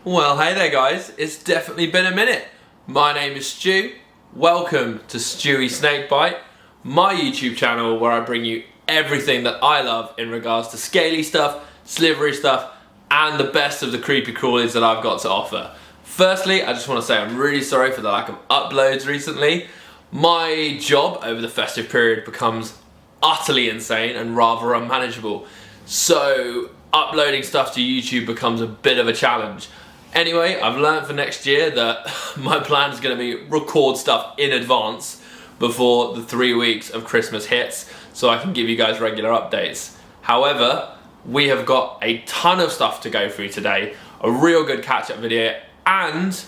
Well, hey there guys, it's definitely been a minute. My name is Stu. Welcome to Stewie Snakebite, my YouTube channel where I bring you everything that I love in regards to scaly stuff, slivery stuff, and the best of the creepy crawlies that I've got to offer. Firstly, I just want to say I'm really sorry for the lack of uploads recently. My job over the festive period becomes utterly insane and rather unmanageable. So uploading stuff to YouTube becomes a bit of a challenge. Anyway, I've learned for next year that my plan is going to be record stuff in advance before the 3 weeks of Christmas hits so I can give you guys regular updates. However, we have got a ton of stuff to go through today, a real good catch-up video, and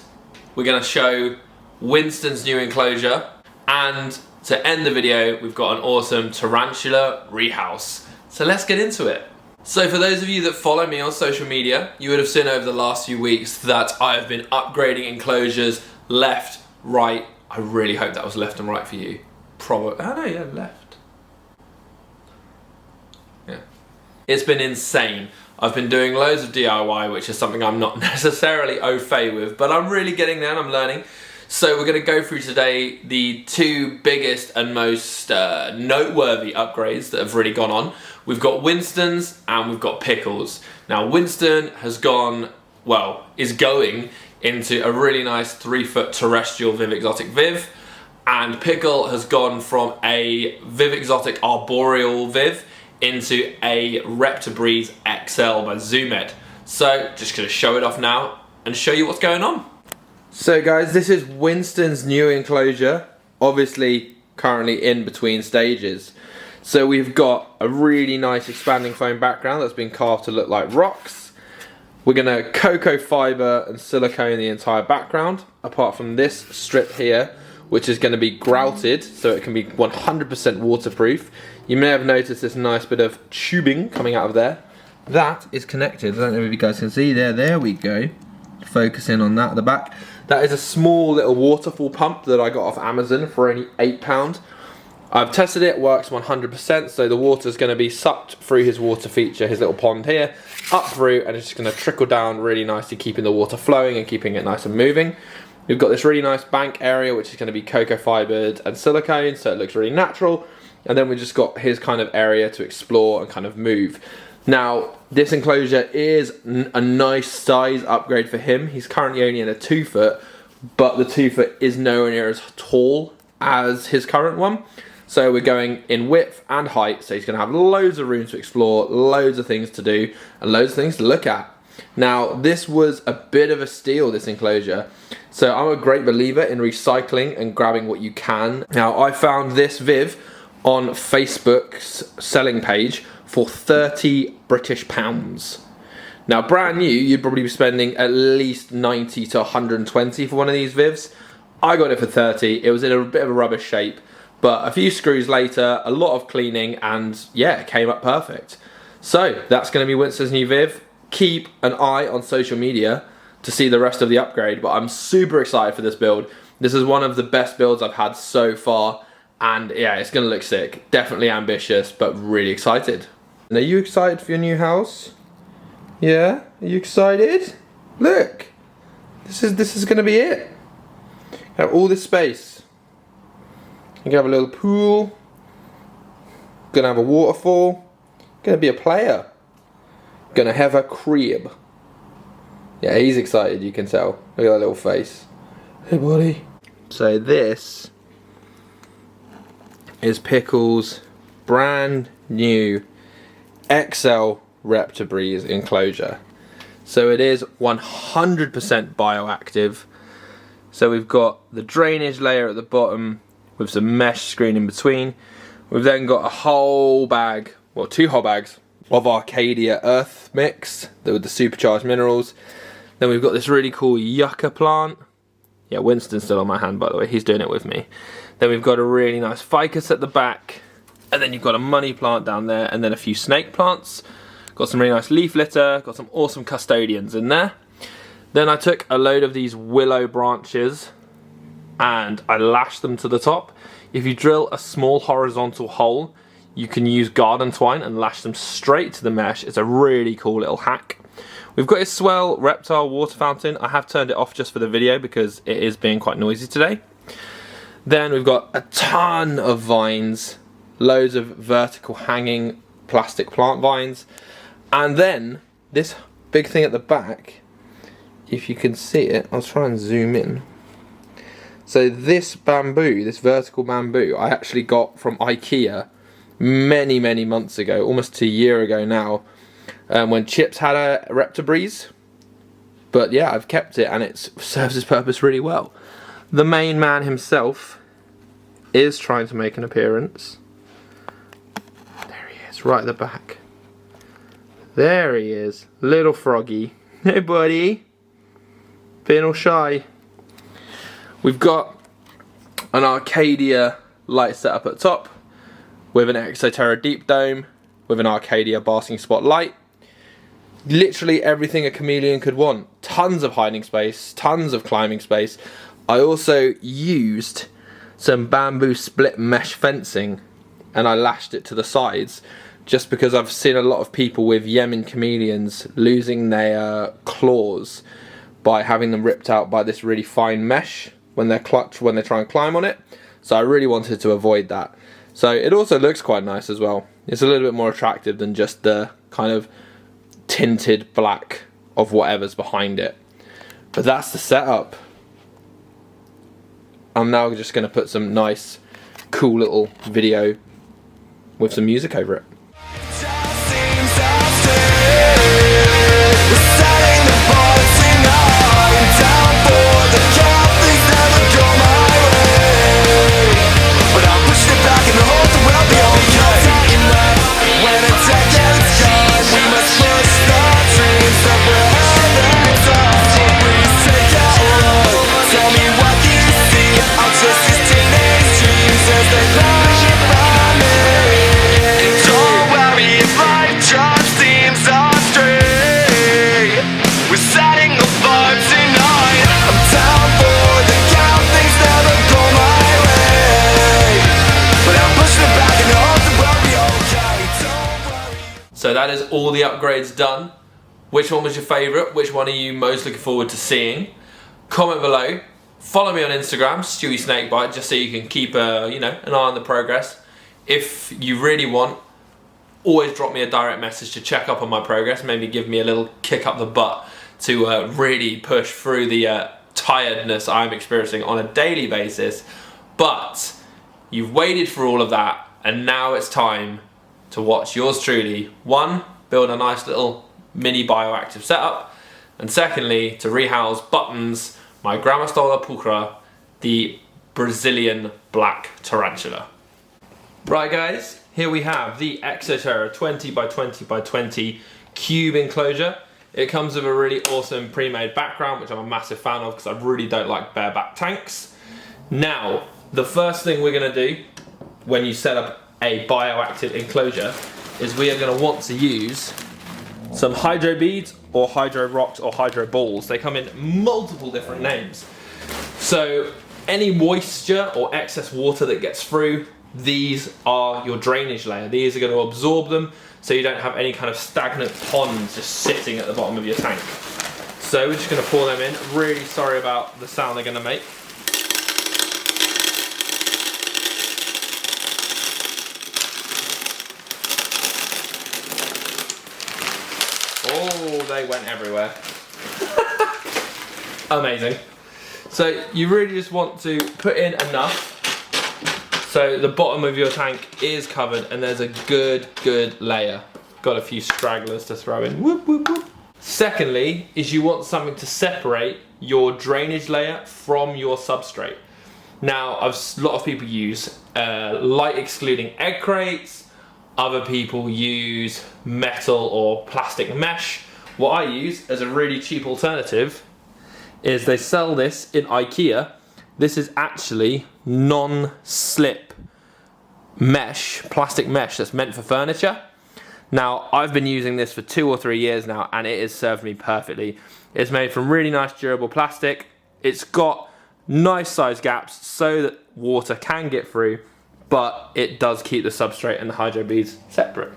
we're going to show Winston's new enclosure, and to end the video we've got an awesome Tarantula Rehouse. So let's get into it. So for those of you that follow me on social media, you would have seen over the last few weeks that I have been upgrading enclosures left, right. I really hope that was left and right for you. Probably, oh no, yeah, left. Yeah. It's been insane. I've been doing loads of DIY, which is something I'm not necessarily au fait with, but I'm really getting there and I'm learning. So we're going to go through today the two biggest and most noteworthy upgrades that have really gone on. We've got Winston's and we've got Pickle's. Now Winston has gone, well, is going into a really nice 3-foot terrestrial Viv Exotic Viv, and Pickle has gone from a Viv Exotic Arboreal Viv into a Raptor Breeze XL by Zoomed. So just going to show it off now and show you what's going on. So guys, this is Winston's new enclosure, obviously currently in between stages. So we've got a really nice expanding foam background that's been carved to look like rocks. We're going to cocoa fibre and silicone the entire background, apart from this strip here, which is going to be grouted so it can be 100% waterproof. You may have noticed this nice bit of tubing coming out of there. That is connected. I don't know if you guys can see there. There we go. Focus in on that at the back. That is a small little waterfall pump that I got off Amazon for only £8. I've tested it, works 100%, so the water's going to be sucked through his water feature, his little pond here, up through, and it's just going to trickle down really nicely, keeping the water flowing and keeping it nice and moving. We've got this really nice bank area, which is going to be cocoa fibered and silicone, so it looks really natural. And then we've just got his kind of area to explore and kind of move. Now, this enclosure is a nice size upgrade for him. He's currently only in a 2-foot, but the 2-foot is nowhere near as tall as his current one. So we're going in width and height, so he's going to have loads of room to explore, loads of things to do, and loads of things to look at. Now, this was a bit of a steal, this enclosure. So I'm a great believer in recycling and grabbing what you can. Now, I found this Viv on Facebook's selling page for £30 British. Now, brand new, you'd probably be spending at least 90 to 120 for one of these Vivs. I got it for 30. It was in a bit of a rubbish shape, but a few screws later, a lot of cleaning, and yeah, it came up perfect. So that's going to be Winston's new Viv. Keep an eye on social media to see the rest of the upgrade, but I'm super excited for this build. This is one of the best builds I've had so far, and yeah, it's going to look sick. Definitely ambitious, but really excited. And are you excited for your new house? Yeah? Are you excited? Look! This is going to be it. You have all this space. You can have a little pool. Gonna have a waterfall. Gonna be a player. Gonna have a crib. Yeah, he's excited, you can tell. Look at that little face. Hey buddy. So this is Pickle's brand new XL Raptor Breeze enclosure. So it is 100% bioactive. So we've got the drainage layer at the bottom with some mesh screen in between. We've then got a whole bag, well, 2 whole bags of Arcadia earth mix with the supercharged minerals. Then we've got this really cool yucca plant. Yeah, Winston's still on my hand, by the way. He's doing it with me. Then we've got a really nice ficus at the back. And then you've got a money plant down there, and then a few snake plants. Got some really nice leaf litter, got some awesome custodians in there. Then I took a load of these willow branches and I lashed them to the top. If you drill a small horizontal hole, you can use garden twine and lash them straight to the mesh. It's a really cool little hack. We've got a Swell Reptile water fountain. I have turned it off just for the video because it is being quite noisy today. Then we've got a ton of vines, loads of vertical hanging plastic plant vines, and then this big thing at the back, if you can see it, I'll try and zoom in. So this bamboo, this vertical bamboo, I actually got from IKEA many months ago, almost a year ago now, when Chips had a Raptor Breeze. But yeah, I've kept it and it serves its purpose really well. The main man himself is trying to make an appearance. There he is, right at the back. There he is, little froggy. Hey buddy, being all shy. We've got an Arcadia light setup at top with an Exoterra deep dome with an Arcadia basking spot light. Literally everything a chameleon could want. Tons of hiding space, tons of climbing space. I also used some bamboo split mesh fencing and I lashed it to the sides just because I've seen a lot of people with Yemen chameleons losing their claws by having them ripped out by this really fine mesh when they're trying to climb on it. So I really wanted to avoid that. So it also looks quite nice as well. It's a little bit more attractive than just the kind of tinted black of whatever's behind it. But that's the setup. I'm now just going to put some nice, cool little video with some music over it. So that is all the upgrades done. Which one was your favourite? Which one are you most looking forward to seeing? Comment below. Follow me on Instagram, Stewie Snakebite, just so you can keep an eye on the progress. If you really want, always drop me a direct message to check up on my progress. Maybe give me a little kick up the butt to really push through the tiredness I'm experiencing on a daily basis. But you've waited for all of that, and now it's time to watch yours truly, one, build a nice little mini bioactive setup, and secondly, to rehouse Buttons, my Grammostola pulchra, the Brazilian black tarantula. Right guys, here we have the Exoterra 20 by 20 by 20 cube enclosure. It comes with a really awesome pre-made background, which I'm a massive fan of because I really don't like bareback tanks. Now, the first thing we're gonna do when you set up a bioactive enclosure is we are going to want to use some hydro beads or hydro rocks or hydro balls. They come in multiple different names. So any moisture or excess water that gets through, these are your drainage layer. These are going to absorb them so you don't have any kind of stagnant ponds just sitting at the bottom of your tank. So we're just going to pour them in. Really sorry about the sound they're going to make. Oh, they went everywhere. Amazing. So you really just want to put in enough so the bottom of your tank is covered and there's a good layer. Got a few stragglers to throw in. Whoop, whoop, whoop. Secondly, is you want something to separate your drainage layer from your substrate. Now, a lot of people use light excluding egg crates. Other people use metal or plastic mesh. What I use as a really cheap alternative is they sell this in IKEA. This is actually non-slip mesh, plastic mesh that's meant for furniture. Now, I've been using this for 2 or 3 years now and it has served me perfectly. It's made from really nice durable plastic. It's got nice size gaps so that water can get through, but it does keep the substrate and the hydro beads separate.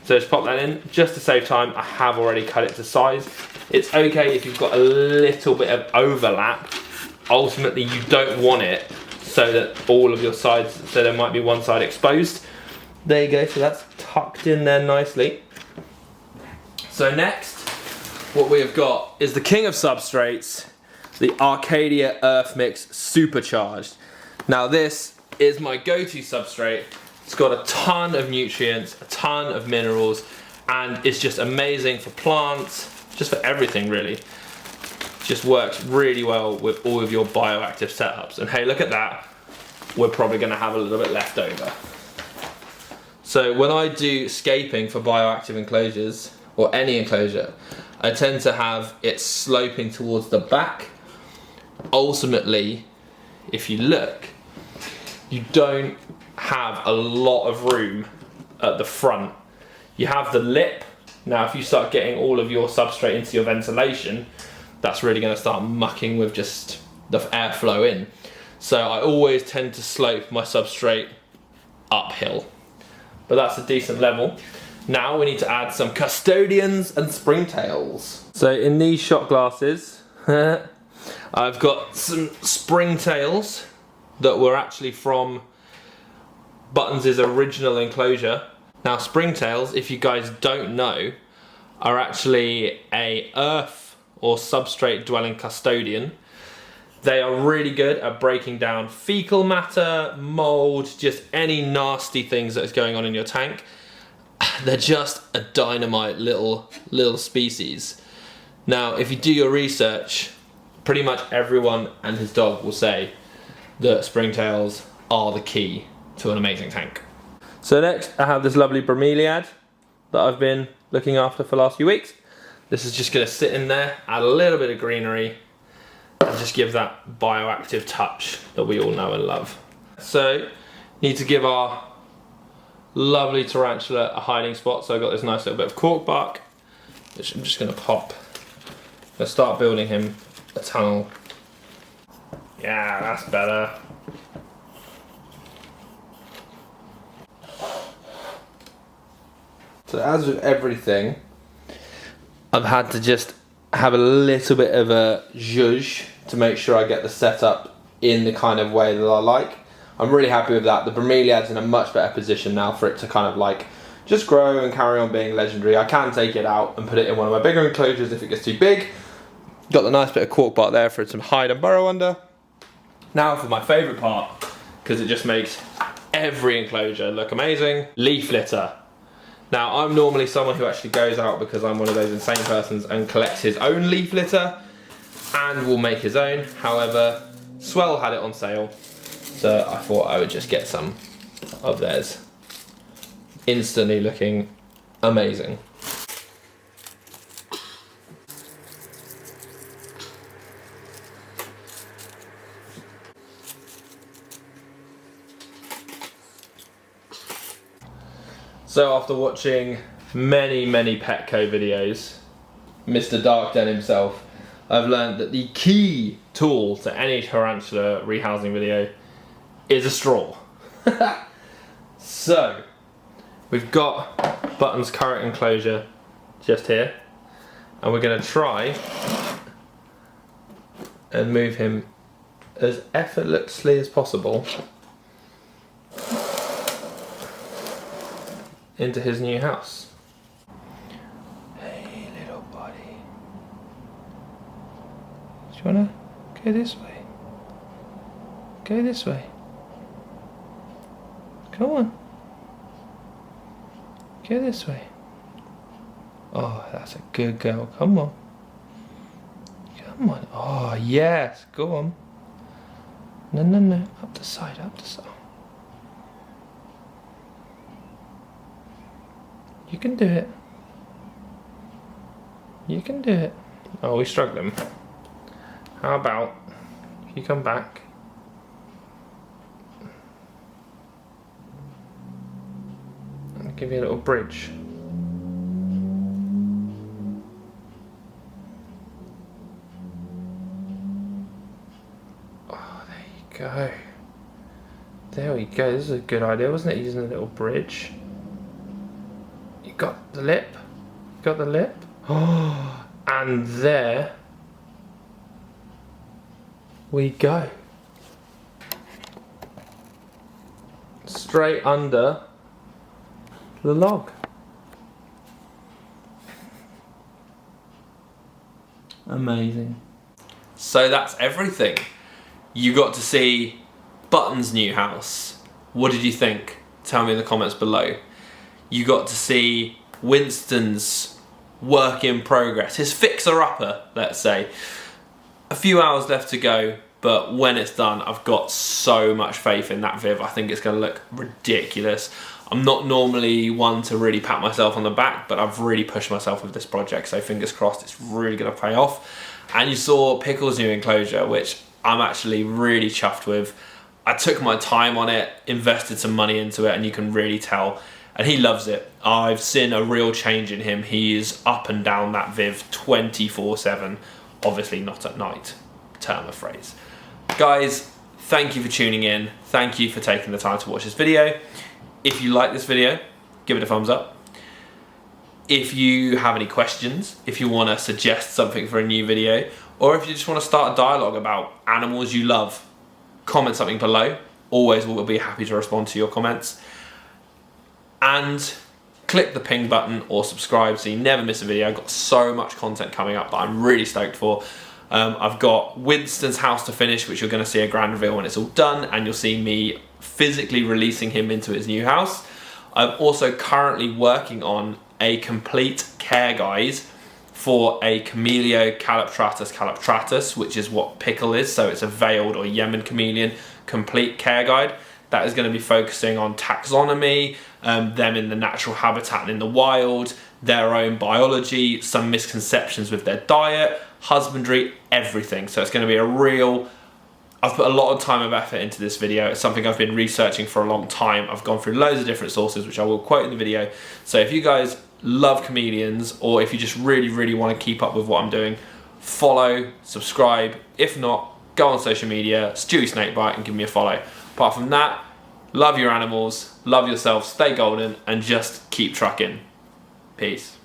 So just pop that in. Just to save time, I have already cut it to size. It's okay if you've got a little bit of overlap. Ultimately, you don't want it so that all of your sides, so there might be one side exposed. There you go, so that's tucked in there nicely. So next, what we have got is the king of substrates, the Arcadia Earth Mix Supercharged. Now this is my go-to substrate. It's got a ton of nutrients, a ton of minerals, and it's just amazing for plants, just for everything really. Just works really well with all of your bioactive setups. And hey, look at that. We're probably gonna have a little bit left over. So when I do scaping for bioactive enclosures, or any enclosure, I tend to have it sloping towards the back. Ultimately, if you look, you don't have a lot of room at the front. You have the lip. Now if you start getting all of your substrate into your ventilation, that's really going to start mucking with just the airflow in. So I always tend to slope my substrate uphill. But that's a decent level. Now we need to add some custodians and springtails. So in these shot glasses, I've got some springtails that were actually from Buttons' original enclosure. Now springtails, if you guys don't know, are actually a earth or substrate dwelling custodian. They are really good at breaking down fecal matter, mold, just any nasty things that is going on in your tank. They're just a dynamite little species. Now, if you do your research, pretty much everyone and his dog will say that springtails are the key to an amazing tank. So next, I have this lovely bromeliad that I've been looking after for the last few weeks. This is just gonna sit in there, add a little bit of greenery, and just give that bioactive touch that we all know and love. So, need to give our lovely tarantula a hiding spot. So I've got this nice little bit of cork bark, which I'm just gonna pop. I'm gonna start building him a tunnel. Yeah, that's better. So as with everything, I've had to just have a little bit of a zhuzh to make sure I get the setup in the kind of way that I like. I'm really happy with that. The bromeliad's in a much better position now for it to kind of like just grow and carry on being legendary. I can take it out and put it in one of my bigger enclosures if it gets too big. Got the nice bit of cork bark there for it to hide and burrow under. Now for my favourite part, because it just makes every enclosure look amazing, leaf litter. Now I'm normally someone who actually goes out, because I'm one of those insane persons, and collects his own leaf litter and will make his own. However, Swell had it on sale, so I thought I would just get some of theirs. Instantly looking amazing. So after watching many Petco videos, Mr. Dark Den himself, I've learned that the key tool to any tarantula rehousing video is a straw. So, we've got Button's current enclosure just here, and we're going to try and move him as effortlessly as possible into his new house. Hey little buddy, do you wanna go this way? Go this way. Come on. Go this way. Oh, that's a good girl. Come on. Come on. Oh yes, go on. No. Up the side, up the side. You can do it. You can do it. Oh, we're struggling. How about if you come back? I'll give you a little bridge. Oh, there you go. There we go. This is a good idea, wasn't it? Using a little bridge. Got the lip? Got the lip? Oh, And there we go. Straight under the log. Amazing. So that's everything. You got to see Button's new house. What did you think? Tell me in the comments below. You got to see Winston's work in progress, his fixer-upper, let's say. A few hours left to go, but when it's done, I've got so much faith in that Viv. I think it's going to look ridiculous. I'm not normally one to really pat myself on the back, but I've really pushed myself with this project, so fingers crossed it's really going to pay off. And you saw Pickle's new enclosure, which I'm actually really chuffed with. I took my time on it, invested some money into it, and you can really tell. And he loves it. I've seen a real change in him. He is up and down that Viv 24/7. Obviously not at night, term of phrase. Guys, thank you for tuning in. Thank you for taking the time to watch this video. If you like this video, give it a thumbs up. If you have any questions, if you want to suggest something for a new video, or if you just want to start a dialogue about animals you love, comment something below. Always will be happy to respond to your comments. And click the ping button or subscribe so you never miss a video. I've got so much content coming up that I'm really stoked for. I've got Winston's house to finish, which you're going to see a grand reveal when it's all done, and you'll see me physically releasing him into his new house. I'm also currently working on a complete care guide for a Camellia callitratus, which is what Pickle is, so it's a veiled or Yemen chameleon complete care guide. That is going to be focusing on taxonomy, them in the natural habitat and in the wild, their own biology, some misconceptions with their diet, husbandry, everything. So it's going to be a real... I've put a lot of time and effort into this video. It's something I've been researching for a long time. I've gone through loads of different sources, which I will quote in the video. So if you guys love chameleons, or if you just really want to keep up with what I'm doing, follow, subscribe. If not, go on social media, Stewie Snakebite, and give me a follow. Apart from that, love your animals, love yourself, stay golden, and just keep trucking. Peace.